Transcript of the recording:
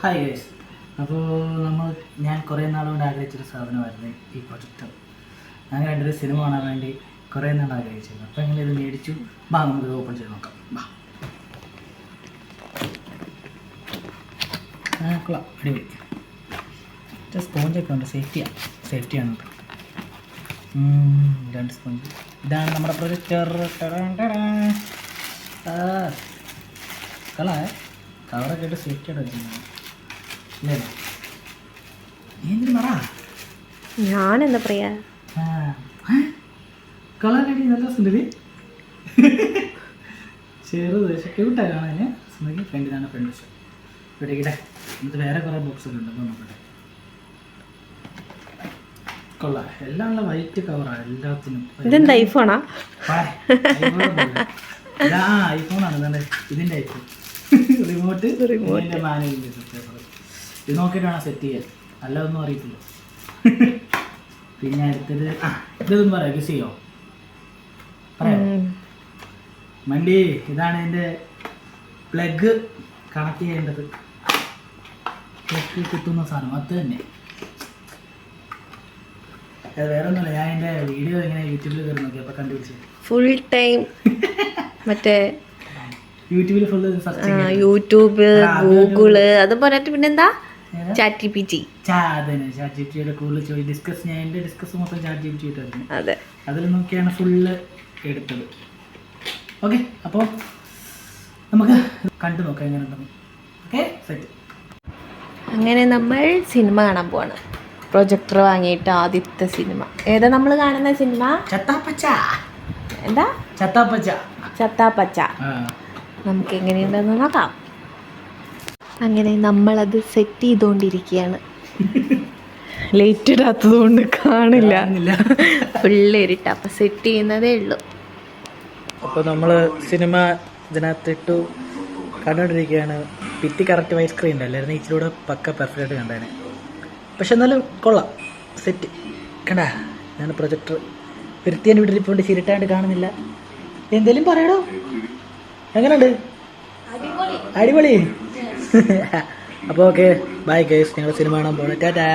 Hi guys. അപ്പോൾ ഞാൻ കുറേ നാളുകൊണ്ട് ആഗ്രഹിച്ചൊരു സാധനമായിരുന്നു ഈ പ്രൊജക്ടർ. ഞാൻ കണ്ടൊരു സിനിമ കാണാൻ വേണ്ടി കുറേ നാൾ ആഗ്രഹിച്ചിരുന്നു. അപ്പോൾ എങ്ങനെ ഇത് മേടിച്ചു. നമുക്ക് ഓപ്പൺ ചെയ്ത് നോക്കാം. കൊള്ളാം, അടിപൊളി. സ്പോഞ്ചൊക്കെ ഉണ്ട്, സേഫ്റ്റിയാണ്. 2 സ്പോഞ്ച്. ഇതാണ് നമ്മുടെ പ്രൊജക്ടർ. കളർ കവറൊക്കെ ഇട്ട് സേഫ്റ്റിയായിട്ട് വെച്ചിട്ടുണ്ട്. ഞാനെന്താ പറയാ, കളറടി നല്ല സുന്ദരി, ചെറുത് പക്ഷെ ക്യൂട്ടാണ് കാണാൻ. ഫ്രണ്ടിലാണ് ഫ്രണ്ട് വശം. ഇവിടെ എന്നിട്ട് വേറെ കുറേ ബോക്സൊക്കെ ഉണ്ട്. അപ്പോൾ നോക്കട്ടെ. കൊള്ളാം, എല്ലാം ഉള്ള വൈറ്റ് കവറാണ് എല്ലാത്തിനും. ഇതെന്താ ഐഫോണാ? ഐഫോണാണ് ഇതിൻ്റെ ഐഫോൺ. റിമോട്ടിൻ്റെ മാനുവലിൻ്റെ പേപ്പർ. ഇത് നോക്കിയിട്ട് വേണം സെറ്റ് ചെയ്യാൻ, അല്ലതൊന്നും അറിയത്തില്ല. പിന്നെ അടുത്തത് ഇതൊന്നും പറയാം, ഗസ് ചെയ്യോ? പറയാം മണ്ടി. ഇതാണ് ഇതിൻ്റെ പ്ലഗ് കണക്ട് ചെയ്യേണ്ടത്. പ്ലഗ് കുത്തുന്ന സാധനം അത് തന്നെ. അത് വേറെ ഒന്നുമില്ല, ഞാൻ എൻ്റെ വീഡിയോ ഇങ്ങനെ യൂട്യൂബിൽ കയറി നോക്കി അപ്പോൾ കണ്ടുപിടിച്ചത്. ഫുൾ ടൈം മറ്റേ യൂട്യൂബിൽ ഫുള്ള് സെർച്ച്, യൂട്യൂബ്, ഗൂഗിള്, അത് പറഞ്ഞിട്ട് പിന്നെന്താ ചാറ്റ് GPT. ചാറ്റ് ജിപിറ്റിയുടെ കൂടുതൽ ഡിസ്കസ്, ഞാൻ എൻ്റെ ഡിസ്കസ് മൊത്തം ചാറ്റ് ജിപിറ്റി ഇട്ടായിരുന്നു. അതെ, അതിൽ നോക്കിയാണ് ഫുള്ള് എടുത്തത്. ഓക്കെ, അപ്പോൾ നമുക്ക് കണ്ടു നോക്കാം എങ്ങനെ ഉണ്ടെന്ന്. Okay, set. അങ്ങനെ നമ്മൾ സിനിമ കാണാൻ പോവാണ്. പ്രൊജക്ടർ വാങ്ങിയിട്ട് ആദ്യത്തെ സിനിമ ഏതാ നമ്മൾ കാണുന്ന സിനിമ? ചത്താപ്പച്ച. എന്താ? ചത്താപ്പച്ച. നമുക്ക് എങ്ങനെയുണ്ടെന്ന് നോക്കാം. അങ്ങനെ നമ്മളത് സെറ്റ് ചെയ്തുകൊണ്ടിരിക്കുകയാണ്. ലൈറ്റ് ഇടാത്തത് കൊണ്ട് കാണില്ല, ഫുള്ള് ഇരുട്ട. അപ്പം സെറ്റ് ചെയ്യുന്നതേ ഉള്ളൂ. അപ്പോൾ നമ്മൾ സിനിമ ഇതിനകത്തിട്ടു കണ്ടുകൊണ്ടിരിക്കുകയാണ്. പിറ്റി കറക്റ്റ് വൈറ്റ് സ്ക്രീൻ അല്ലായിരുന്നു, ഇച്ചിലൂടെ പക്ക പെർഫെക്റ്റ് ആയിട്ട് കണ്ടേനെ. പക്ഷെ എന്നാലും കൊള്ളാം, സെറ്റ് കണ്ടാ. ഞാൻ പ്രൊജക്ടർ വൃത്തിയാൻ വീട്ടിലിപ്പോണ്ട് ചിരിട്ടാണ്ട് കാണുന്നില്ല. എന്തേലും പറയടോ, എങ്ങനെയുണ്ട്? അടിപൊളി. അപ്പോൾ ഓക്കെ, ബൈ ഗൈസ്. ഞങ്ങൾ സിനിമ കാണാൻ പോകണം. ടാറ്റാ.